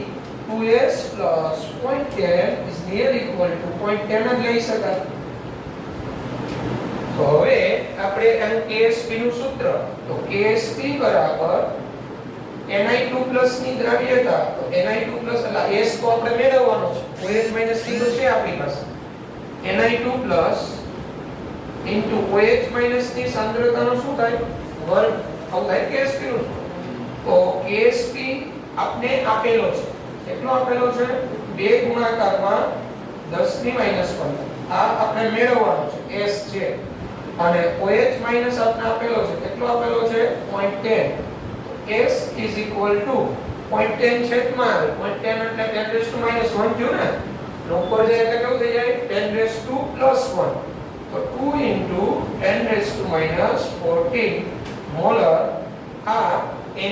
2S plus 0.10 is near equal to 0.10 જ લઈ શકાય. તો હવે આપણે એનું KSP નું સૂત્ર તો KSP બરાબર Ni2+ ની દ્રવ્યતા તો Ni2+ એટલે S તો આપણે મેળવવાનો છે OH - T તો છે આપણી પાસે Ni2+ OH - ની સાંદ્રતાનો શું થાય વર્ગ આવું થાય KSP નું તો KSP આપને આપેલો છે કેટલો આપેલો છે 2 ગુણાકારમાં 10 ની -15 આ આપણે મેળવવાનો છે S છે અને OH માઈનસ આપને આપેલો છે કેટલો આપેલો છે 0.10 S is equal to 0.10 છેદમાં આવે 0.10 એટલે 10 - 1 થયું ને ઉપર જાય એટલે કેવું થઈ જાય 10 + 1 તો 2 * 10 - 14 મોલર આ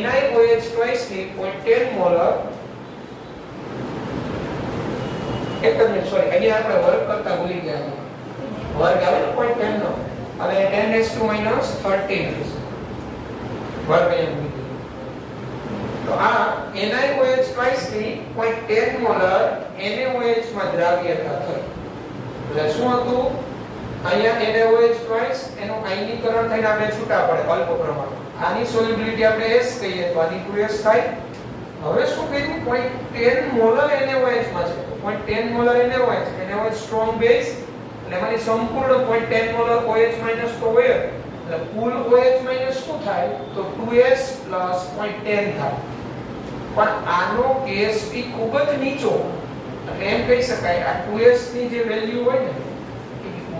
NiOH twice ની 0.10 મોલર એક મિનિટ સોરી અહીંયા આપણે વર્ગ કરતા ભૂલી ગયા વર્ગ આવે ને 0.10 નો હવે 10 - 13 વર્ગ અહીંયા ભૂલી ગયા તો આ NiOH twice ની 0.10 મોલર NaOH માં દ્રાવ્યતા થઈ એટલે શું હતું અહીંયા NaOH twice એનું આયનીકરણ થઈને આપણે છૂટા પડે અલ્પ પ્રમાણમાં આની સોલ્યુબિલિટી આપણે S કહીએ તો આની 2S થાય હવે શું કીધું 0.10 મોલર NaOH માં છે 0.10 મોલર NaOH સ્ટ્રોંગ બેઝ એટલે એમાંની સંપૂર્ણ 0.10 મોલર OH માઈનસ તો હોય એટલે કુલ OH માઈનસ શું થાય તો 2S + 0.10 થાય પણ આનો KSP ખૂબ જ નીચો એટલે એમ કહી શકાય આ 2S ની જે વેલ્યુ હોય ને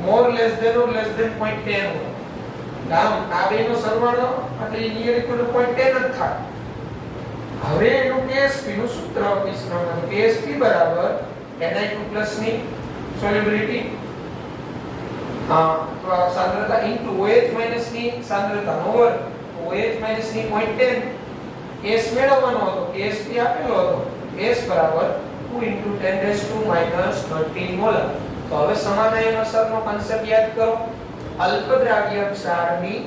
more less than or less than 0.10 હોય આમ આ બેનો સરવાળો એટલે નિયર ઇક્વલ ટુ 0.10 જ થાય હવે એનું KSP નું સૂત્ર આપીશ પ્રમાણે KSP બરાબર Ni2+ ની સોલ્યુબિલિટી સાંદ્રતા ઇન્ટુ OH માઈનસ ની સાંદ્રતા નો વર્ગ OH માઈનસ ની 0.10 S મેળવવાનો હતો KSP આપેલો હતો S બરાબર 2 * 10 - 13 મોલર તો હવે સમાન આયન અસરનો કોન્સેપ્ટ યાદ કરો અલ્પદ્રાવ્ય ક્ષારની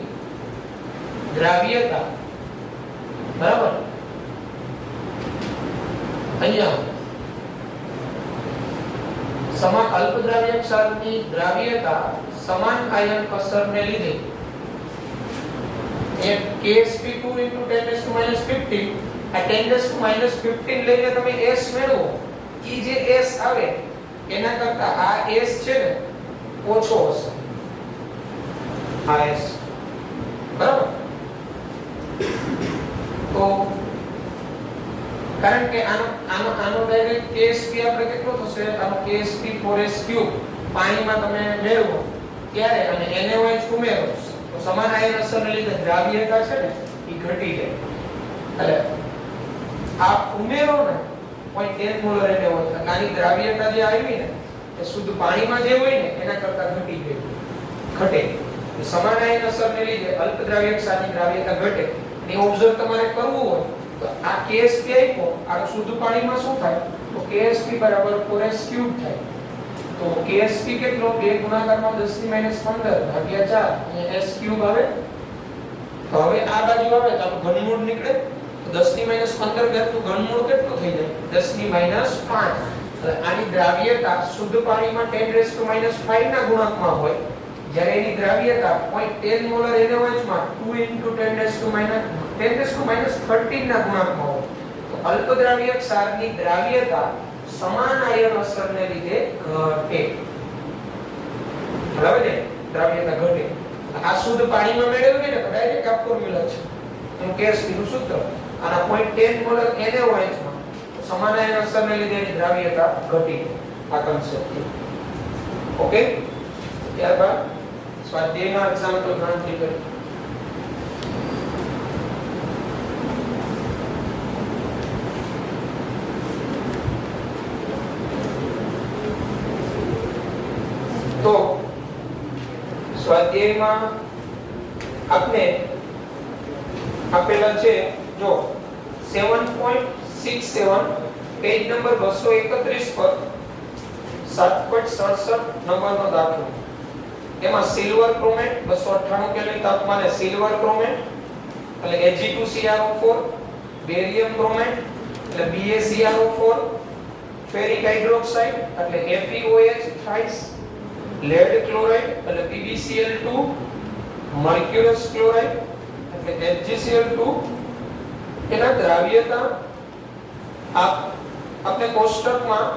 દ્રાવ્યતા બરાબર અહીંયા સમાન અલ્પદ્રાવ્ય ક્ષારની દ્રાવ્યતા સમાન આયન અસરને લીધે એ KSP 2 * 10 - -15 આ 10 - -15 લઈને તમે S મેળવો ઈ જે S આવે એના કરતા આ S છે ને ઓછો હશે આ S બરાબર તો કારણ કે આનો ડાયરેક્ટ KSP આપણે કેટલો થશે આનો KSP 4S³ પાણીમાં તમે મેળવો ત્યારે અને NaOH ઉમેરો તો સમાન આયન અસરને લીધે દ્રાવ્યતા છે ને એ ઘટી જાય એટલે આ ઉમેરો ને 0.10 મોલર NaOH એટલે આની દ્રાવ્યતા જે આવી ને એ શુદ્ધ પાણીમાં જે હોય ને એના કરતા ઘટી ગઈ ઘટે સમાન આયન અસરને લીધે અલ્પદ્રાવ્ય ક્ષારની દ્રાવ્યતા ઘટે ને ઓબ્ઝર્વ તમારે કરવું હોય તો આ KSP આપ્યો આ શુદ્ધ પાણીમાં શું થાય તો KSP બરાબર 4S³ થાય તો KSP કેટલો 2 ગુણાકારમાં 10 ની -15 ભાગ્યા 4 અને S³ આવે તો હવે આ બાજુ આવે તો આપણું ઘનમૂળ નીકળે તો 10 ની -15 ઘાતનું ઘનમૂળ કેટલું થઈ જાય 10 ની -5 એટલે આની દ્રાવ્યતા શુદ્ધ પાણીમાં 10 - 5 ના ગુણાંકમાં હોય જ્યારે એની દ્રાવ્યતા 0.10 મોલર NaOH માં 2 * 10 - -13 ના ગુણાંકમાં હોય તો અલ્પદ્રાવ્ય ક્ષારની દ્રાવ્યતા સમાન આયન અસરને લીધે ઘટે બરાબર ને દ્રાવ્યતા ઘટે આ શુદ્ધ પાણીમાં મેળવીએ ને તો ડાયરેક્ટ આ ફોર્મ્યુલા છે એનું KSP નું સૂત્ર આના 0.10 મોલર NaOH માં સમાન આયન અસરને લીધે એની દ્રાવ્યતા ઘટી આ કન્સેપ્ટ ઓકે ત્યારબાદ સ્વાધ્યાયના એક્ઝામ્પલ ગણતરી કરીએ તો સ્વાધ્યાયમાં આપણે આપેલા છે જો 7.67 પેજ નંબર 231 પર 7.67 નંબરનો દાખલો એમાં સિલ્વર ક્રોમેટ 298 કેલ્વિન તાપમાને સિલ્વર ક્રોમેટ એટલે Ag2CrO4 બેરિયમ ક્રોમેટ એટલે BaCrO4 ફેરિક હાઇડ્રોક્સાઇડ એટલે FeOH થ્રાઇસ લેડ ક્લોરાઇડ એટલે PbCl2, મર્ક્યુરસ ક્લોરાઇડ એટલે HgCl2 એના દ્રાવ્યતા આપણે કોષ્ટકમાં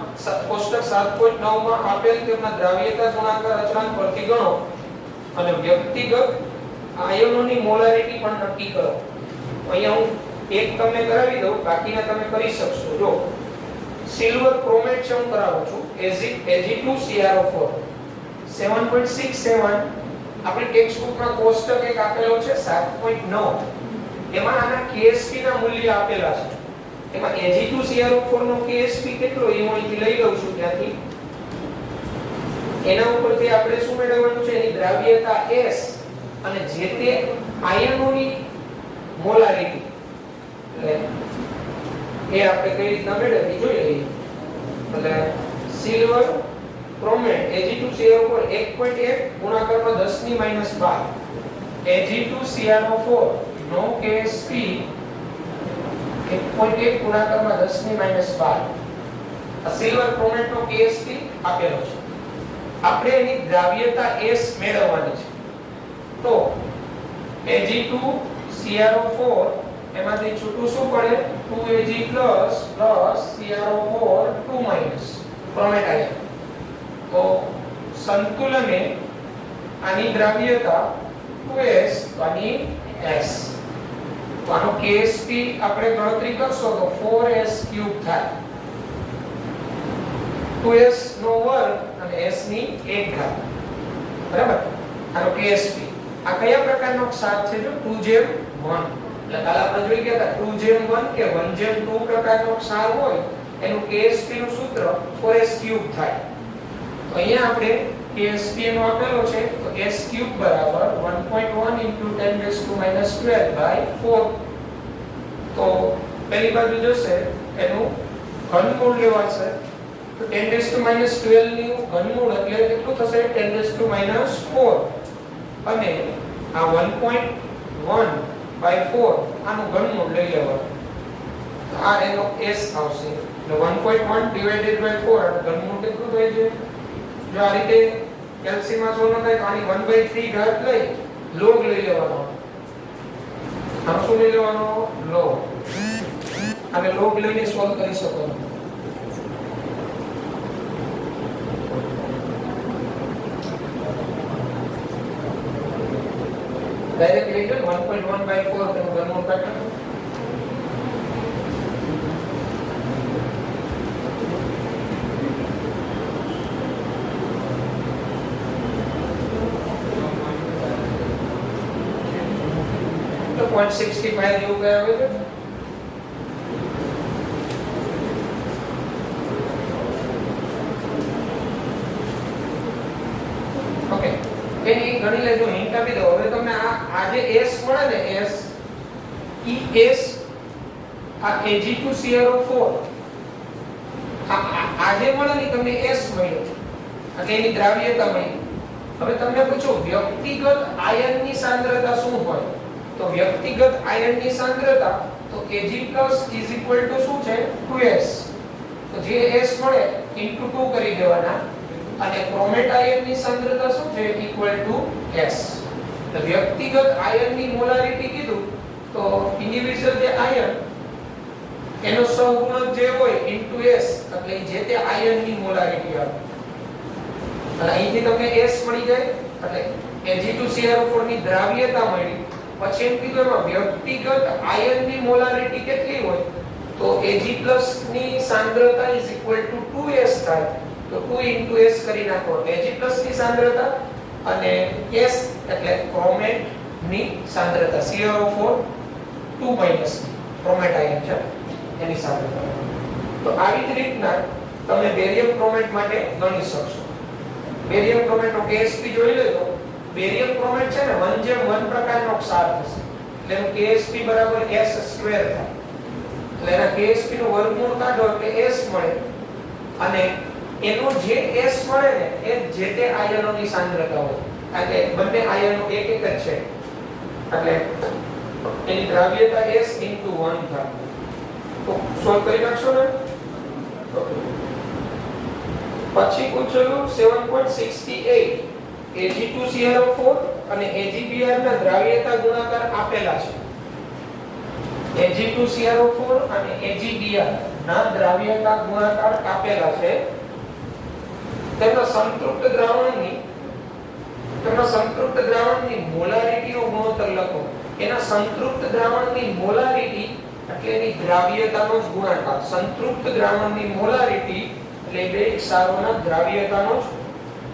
કોષ્ટક 7.9 માં આપેલ તેમના દ્રાવ્યતા ગુણાકાર અચળાંક પરથી ગણો અને વ્યક્તિગત આયનોની મોલારિટી પણ નક્કી કરો. અહીંયા હું એક તમને કરાવી દઉં, બાકીના તમે કરી શકશો. જો સિલ્વર ક્રોમેટ છે હું કરાવું છું, Ag2CrO4 7.67 આપણી ટેક્સ્ટ બુકમાં કોષ્ટક એક આપેલો છે 7.9 એમાં આના KSP ના મૂલ્ય આપેલા છે. એમાં Ag2CrO4 નો KSP કેટલો એ હું અહીંથી લઈ લઉં છું ત્યાંથી. એના ઉપરથી આપણે શું મેળવવાનું છે, એની દ્રાવ્યતા S અને જે તે આયનોની મોલારિટી એટલે એ આપણે કઈ રીતના મેળવવી જોઈએ. એટલે સિલ્વર ક્રોમેટ Ag2CrO4 1.1 ગુણાકારમાં 10 ની -12 Ag2CrO4 નો KSP 1.1 ગુણાકારમાં 10 ની -12 આ સિલ્વર ક્રોમેટ નો KSP આપેલો છે. આપણે એની દ્રાવ્યતા S મેળવવાની છે. તો Ag2CrO4 એમાંથી છૂટું શું પડે 2Ag plus CrO4 2 minus ક્રોમેટ ion. તો સંતુલને આની દ્રાવ્યતા 2S આની S. તો આનો KSP આપણે ગણતરી કરશો તો 4S³ થાય. 2S નો વર્ગ અને S ની 1 ઘાત. બરાબર? આનો KSP આ કયા પ્રકારનો ક્ષાર છે? જો 2:1 એટલે કાલે આપણે જોઈ ગયા હતા 2:1 કે 1:2 પ્રકારનો ક્ષાર હોય એનું KSP નું સૂત્ર 4S³ થાય. તો અહીંયા આપણે KSP નો આપેલો છે તો S³ બરાબર 1.1 * 10⁻²/4. તો પહેલી બાજુ જશે એનું ઘનમૂળ લેવાશે તો 10⁻12 નું ઘનમૂળ એટલે કેટલું થશે 10⁻4 અને આ 1.1/4 આનું ઘનમૂળ લઈ લેવાનું. આ એનો S આવશે એટલે 1.1 / 4 આનું ઘનમૂળ કેટલું થાય છે? જો આ રીતે કેલ્શિયમ સોલ્વ થાય તો આની 1/3 ઘાત લઈ લોગ લઈ લેવાનો. આમ શું લઈ લેવાનો? લોગ. અને લોગ લઈને સોલ્વ કરી શકો. ડાયરેક્ટ લઈ લો 1.1/4 તેનું ઘનમૂળ કાઢો. તો 0.65 જેવું કઈ આવે છે. ઓકે એની ગણી લેજો, હિન્ટ આપી દો. હવે તમને આ જે S મળે ને S ઈ S આ Ag2CrO4 આ જે મળે ને તમને S મળ્યો એટલે એની દ્રાવ્યતા મળી. હવે તમને પૂછો વ્યક્તિગત આયનની સાંદ્રતા શું હોય? તો વ્યક્તિગત આયનની સાંદ્રતા તો Ag+ શું છે 2S. તો જે S મળે * 2 કરી દેવાના અને ક્રોમેટ આયનની સાંદ્રતા શું છે = S. તો વ્યક્તિગત આયનની મોલારિટી કીધું તો ઇન્ડિવિડ્યુઅલ જે આયન એનો સહગુણક જે હોય * S એટલે જે તે આયનની મોલારિટી આવે. અને અહીંથી તમને S મળી જાય એટલે Ag2CrO4 ની દ્રાવ્યતા મળી. પછી એમ કીધું એમાં વ્યક્તિગત આયનની મોલારિટી કેટલી હોય તો Ag+ ની સાંદ્રતા = 2S થાય. તો 2 * S કરી નાખો Ag+ ની સાંદ્રતા અને S એટલે ક્રોમેટ ની સાંદ્રતા CrO4 2 માઈનસ ક્રોમેટ આયન છે એની સાંદ્રતા. તો આવી જ રીતના તમે બેરિયમ ક્રોમેટ માટે ગણી શકશો. બેરિયમ ક્રોમેટ નો KSP જોઈ લો તો બેરિયમ ક્રોમેટ છે ને 1:1 પ્રકારનો ક્ષાર થશે એટલે એનું KSP બરાબર S² થાય. એટલે એના KSP નું વર્ગમૂળ કાઢો એટલે S મળે અને એનો જે S મળે ને એ જે તે આયનોની સાંદ્રતા હોય. એટલે બંને આયનો એક જ છે એટલે એની દ્રાવ્યતા S * 1 થાય. તો સોલ્વ કરી નાખશો ને. પછી પૂછેલું 7.68 Ag2CrO4 અને AgBr ના દ્રાવ્યતા ગુણાકાર આપેલા છે. Ag2CrO4 અને AgBr ના દ્રાવ્યતા ગુણાકાર આપેલા છે. તેમના સંતૃપ્ત દ્રાવણની મોલારિટીનો ગુણોત્તર લખો. એના સંતૃપ્ત દ્રાવણની મોલારિટી એટલે એની દ્રાવ્યતાનો જ ગુણાકાર. સંતૃપ્ત દ્રાવણની મોલારિટી એટલે બે ક્ષારોના દ્રાવ્યતાનો જ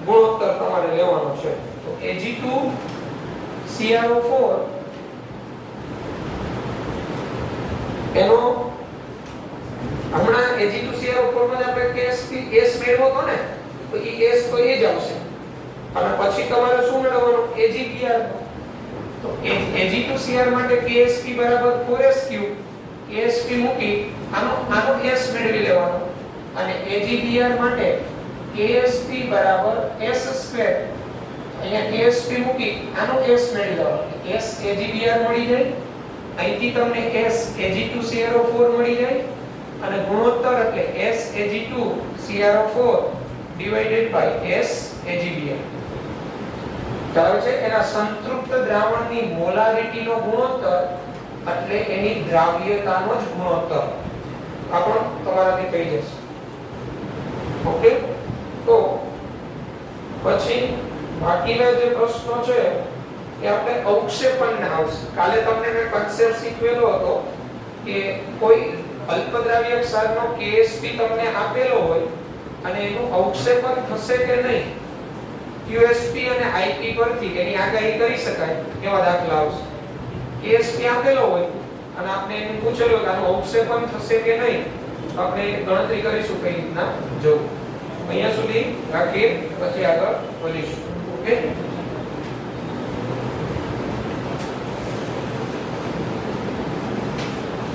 ગુણોત્તર તમારે લેવાનો છે. તો Ag2CrO4 એનો હમણાં Ag2CrO4 માં આપણે KSP S મેળવો તો ને, તો એ S તો એ જ આવશે. અને પછી તમારે શું મેળવવાનું? AgBr. તો Ag2Cr માટે KSP બરાબર 4S3. KSP મૂકી આનો S મેળવી લેવાનો. અને AgBr માટે KSP બરાબર S2. અહીંયા KSP મૂકી આનો S મેળવી લેવાનો. S AgBr મળી જાય. અહીંથી તમને S Ag2CrO4 મળી જાય. અને ગુણોત્તર એટલે S Ag2CrO4 divided by S AgBr. ચાલે છે. એના સંતૃપ્ત દ્રાવણની મોલારિટીનો ગુણોત્તર એટલે એની દ્રાવ્યતાનો જ ગુણોત્તર. આ પણ તમારાથી થઈ જશે. ઓકે. તો પછી બાકીના જે પ્રશ્નો છે એ આપણે અવક્ષેપણના આવશે. કાલે તમને મેં કન્સેપ્ટ શીખવેલો હતો કે કોઈ અલ્પદ્રાવ્ય ક્ષારનો KSP તમને આપેલો હોય અને એનું અવક્ષેપણ થશે કે નહીં, QSP અને IP પરથી એની આગાહી કરી શકાય એવા દાખલા આવશે. KSP આપેલો હોય અને આપણે એને પૂછેલું કે આનું અવક્ષેપણ થશે કે નહીં, તો આપણે ગણતરી કરીશું કઈ રીતના જોવું. અહીંયા સુધી રાખીએ, પછી આગળ વધીશું. ઓકે.